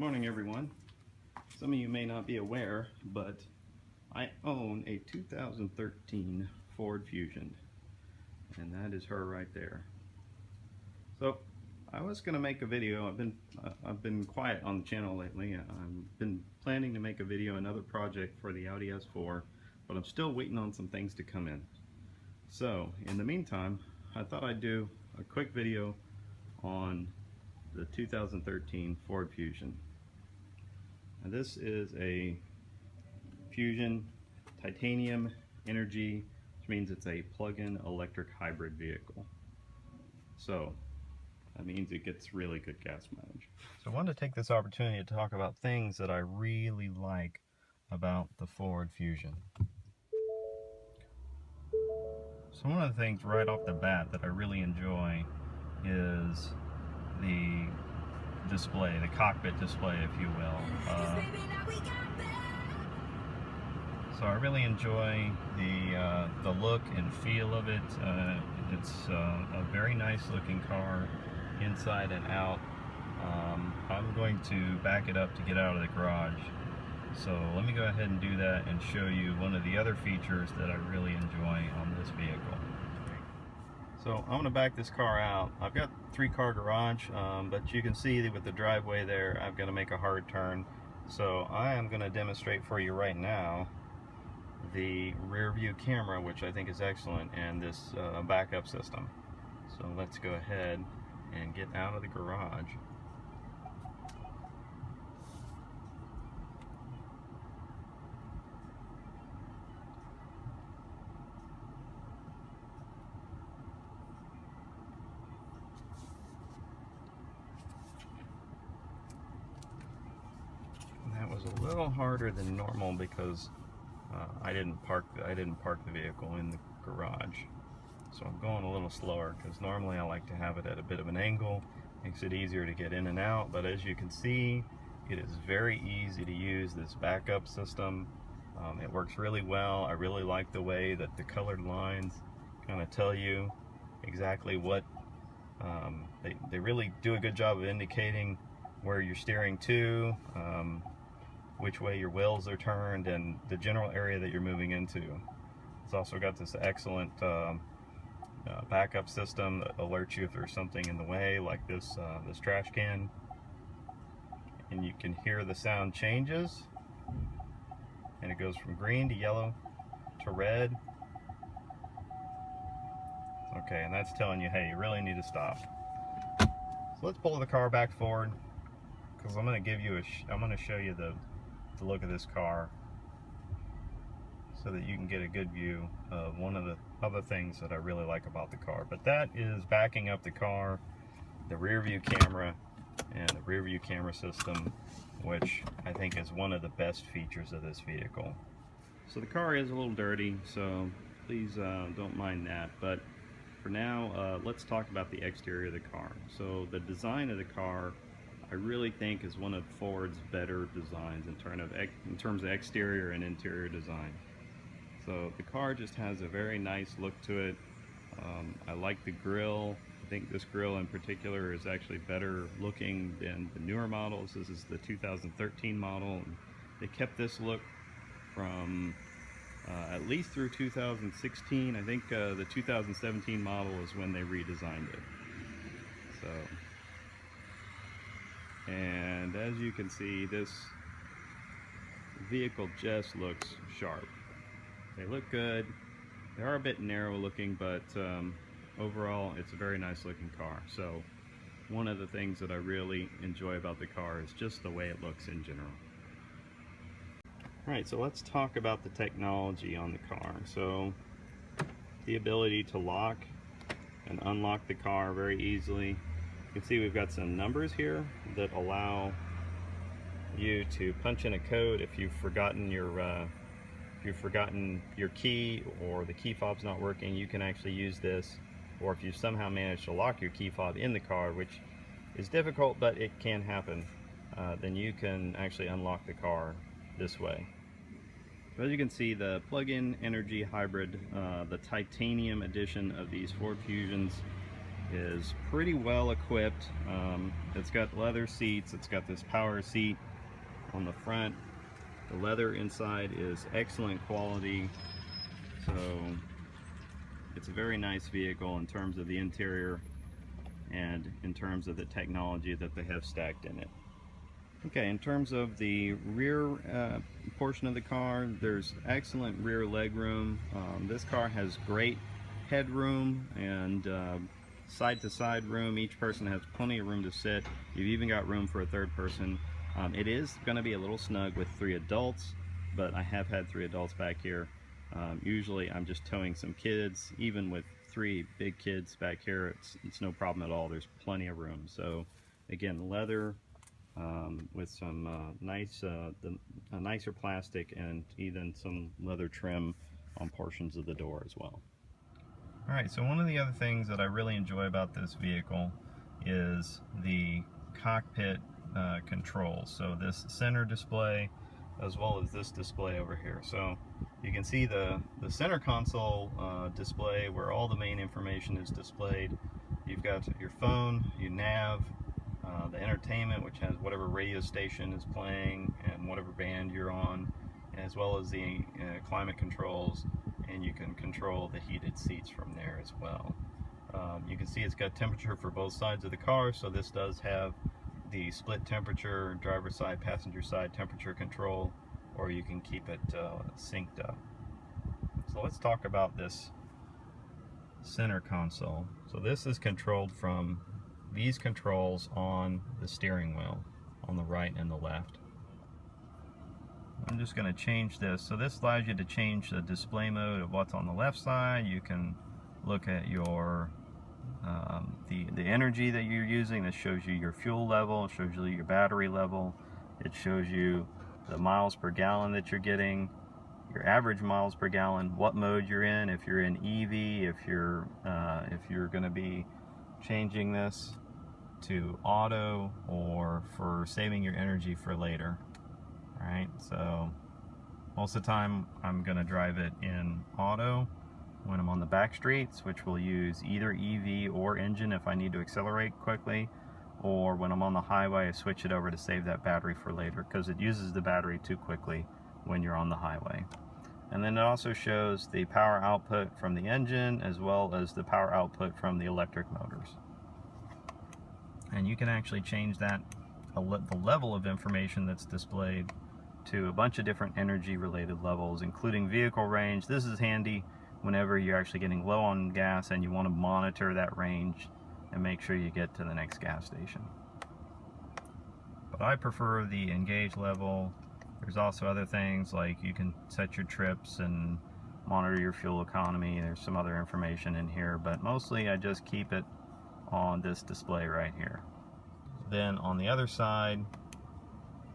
Morning everyone. Some of you may not be aware, but I own a 2013 Ford Fusion, and that is her right there. So I was going to make a video. I've been quiet on the channel lately. I've been planning to make a video, another project for the Audi S4, but I'm still waiting on some things to come in. So in the meantime, I thought I'd do a quick video on the 2013 Ford Fusion. Now this is a Fusion titanium Energi, which means it's a plug-in electric hybrid vehicle. So that means it gets really good gas mileage. So I wanted to take this opportunity to talk about things that I really like about the Ford Fusion. So one of the things right off the bat that I really enjoy is the display, the cockpit display, if you will. So I really enjoy the look and feel of it. It's a very nice looking car inside and out. I'm going to back it up to get out of the garage. So let me go ahead and do that and show you one of the other features that I really enjoy on this vehicle. So I'm going to back this car out. I've got 3-car garage, but you can see that with the driveway there, I've got to make a hard turn. So I am going to demonstrate for you right now the rear view camera, which I think is excellent, and this backup system. So let's go ahead and get out of the garage. That was a little harder than normal because I didn't park the vehicle in the garage. So I'm going a little slower because normally I like to have it at a bit of an angle. Makes it easier to get in and out, but as you can see, it is very easy to use this backup system. It works really well. I really like the way that the colored lines kind of tell you exactly what they really do a good job of indicating where you're steering to, which way your wheels are turned, and the general area that you're moving into. It's also got this excellent backup system that alerts you if there's something in the way, like this trash can. And you can hear the sound changes, and it goes from green to yellow to red. Okay, and that's telling you, hey, you really need to stop. So let's pull the car back forward, because I'm going to show you the look of this car so that you can get a good view of one of the other things that I really like about the car. But that is backing up the car, the rear view camera, and the rear view camera system, which I think is one of the best features of this vehicle. So the car is a little dirty, so please don't mind that. But for now, let's talk about the exterior of the car. So the design of the car, I really think, is one of Ford's better designs in terms of exterior and interior design. So the car just has a very nice look to it. I like the grille. I think this grille in particular is actually better looking than the newer models. This is the 2013 model, and they kept this look from at least through 2016. I think the 2017 model is when they redesigned it. So, and as you can see, this vehicle just looks sharp. They look good. They are a bit narrow looking, but overall it's a very nice looking car. So one of the things that I really enjoy about the car is just the way it looks in general. Alright, so let's talk about the technology on the car. So the ability to lock and unlock the car very easily. You can see we've got some numbers here that allow you to punch in a code if you've forgotten your key, or the key fob's not working. You can actually use this, or if you somehow manage to lock your key fob in the car, which is difficult but it can happen, then you can actually unlock the car this way. So as you can see, the plug-in Energi hybrid, the titanium edition of these Ford Fusions, is pretty well equipped. It's got leather seats, it's got this power seat on the front. The leather inside is excellent quality, so it's a very nice vehicle in terms of the interior and in terms of the technology that they have stacked in it. Okay, in terms of the rear portion of the car, there's excellent rear leg room. This car has great headroom and side-to-side room. Each person has plenty of room to sit. You've even got room for a third person. It is going to be a little snug with 3 adults, but I have had 3 adults back here. Usually I'm just towing some kids. Even with 3 big kids back here, it's no problem at all. There's plenty of room. So again, leather with some nicer plastic and even some leather trim on portions of the door as well. Alright, so one of the other things that I really enjoy about this vehicle is the cockpit controls. So this center display as well as this display over here. So you can see the center console display where all the main information is displayed. You've got your phone, your nav, the entertainment, which has whatever radio station is playing and whatever band you're on, as well as the climate controls, and you can control the heated seats from there as well. You can see it's got temperature for both sides of the car, so this does have the split temperature, driver's side, passenger side temperature control, or you can keep it synced up. So let's talk about this center console. So this is controlled from these controls on the steering wheel on the right and the left. I'm just going to change this. So this allows you to change the display mode of what's on the left side. You can look at your the energy that you're using. This shows you your fuel level, it shows you your battery level, it shows you the miles per gallon that you're getting, your average miles per gallon, what mode you're in, if you're in EV, if you're going to be changing this to auto or for saving your energy for later. Alright, so most of the time I'm going to drive it in auto when I'm on the back streets, which will use either EV or engine if I need to accelerate quickly, or when I'm on the highway I switch it over to save that battery for later because it uses the battery too quickly when you're on the highway. And then it also shows the power output from the engine as well as the power output from the electric motors. And you can actually change that, the level of information that's displayed, to a bunch of different energy related levels, including vehicle range. This is handy whenever you're actually getting low on gas and you want to monitor that range and make sure you get to the next gas station. But I prefer the engage level. There's also other things like you can set your trips and monitor your fuel economy. There's some other information in here, but mostly I just keep it on this display right here. Then on the other side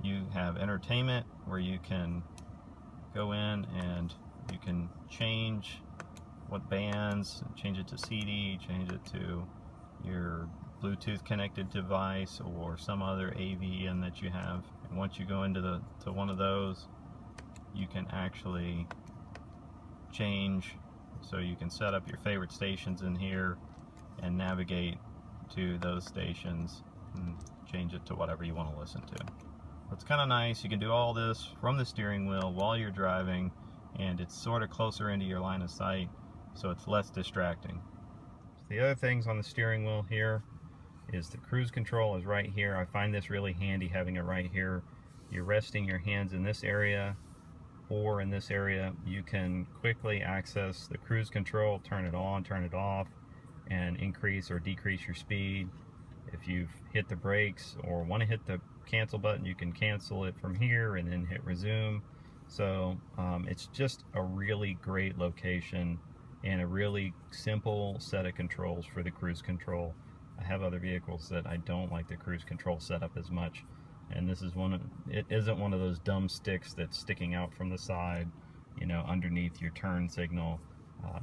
you have entertainment, where you can go in and you can change what bands, change it to CD, change it to your Bluetooth connected device or some other AV that you have. And once you go into one of those, you can actually change, so you can set up your favorite stations in here and navigate to those stations and change it to whatever you want to listen to. It's kind of nice. You can do all this from the steering wheel while you're driving, and it's sort of closer into your line of sight, so it's less distracting. The other things on the steering wheel here is the cruise control is right here. I find this really handy having it right here. You're resting your hands in this area or in this area. You can quickly access the cruise control, turn it on, turn it off, and increase or decrease your speed. If you've hit the brakes or want to hit the cancel button, you can cancel it from here and then hit resume. So it's just a really great location and a really simple set of controls for the cruise control. I have other vehicles that I don't like the cruise control setup as much, and this is it isn't one of those dumb sticks that's sticking out from the side, you know, underneath your turn signal.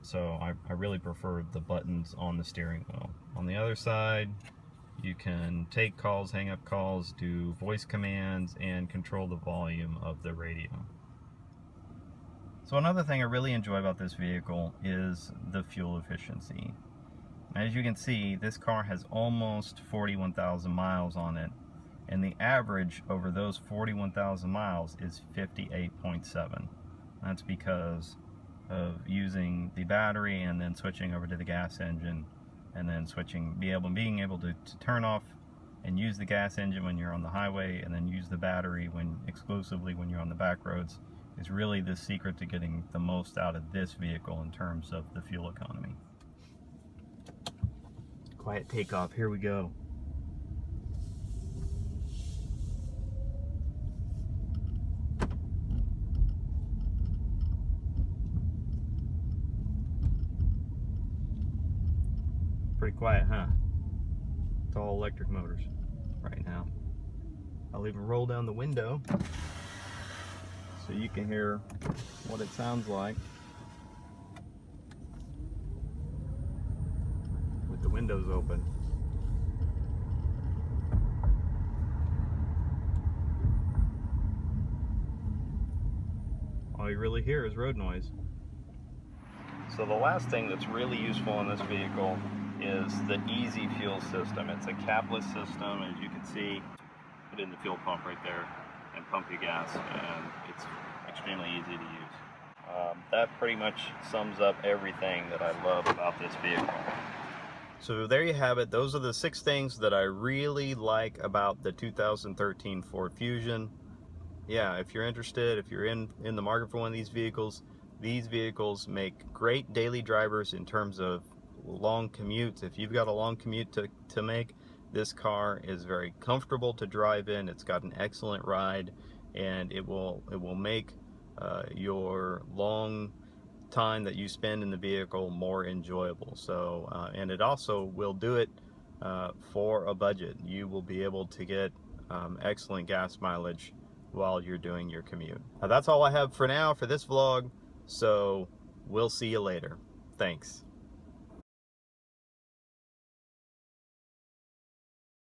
So I really prefer the buttons on the steering wheel. On the other side, you can take calls, hang up calls, do voice commands, and control the volume of the radio. So another thing I really enjoy about this vehicle is the fuel efficiency. As you can see, this car has almost 41,000 miles on it, and the average over those 41,000 miles is 58.7. That's because of using the battery and then switching over to the gas engine, and then being able to turn off and use the gas engine when you're on the highway, and then use the battery exclusively when you're on the back roads, is really the secret to getting the most out of this vehicle in terms of the fuel economy. Quiet takeoff, here we go. Pretty quiet, huh? It's all electric motors right now. I'll even roll down the window so you can hear what it sounds like with the windows open. All you really hear is road noise. So the last thing that's really useful in this vehicle is the easy fuel system. It's a capless system, as you can see. Put in the fuel pump right there and pump your gas, and it's extremely easy to use. That pretty much sums up everything that I love about this vehicle. So there you have it. Those are the 6 things that I really like about the 2013 Ford Fusion. Yeah, if you're interested, if you're in the market for one of these vehicles make great daily drivers in terms of long commutes. If you've got a long commute to make, this car is very comfortable to drive in. It's got an excellent ride, and it will make your long time that you spend in the vehicle more enjoyable. So and it also will do it for a budget. You will be able to get excellent gas mileage while you're doing your commute. Now, that's all I have for now for this vlog, so we'll see you later. Thanks.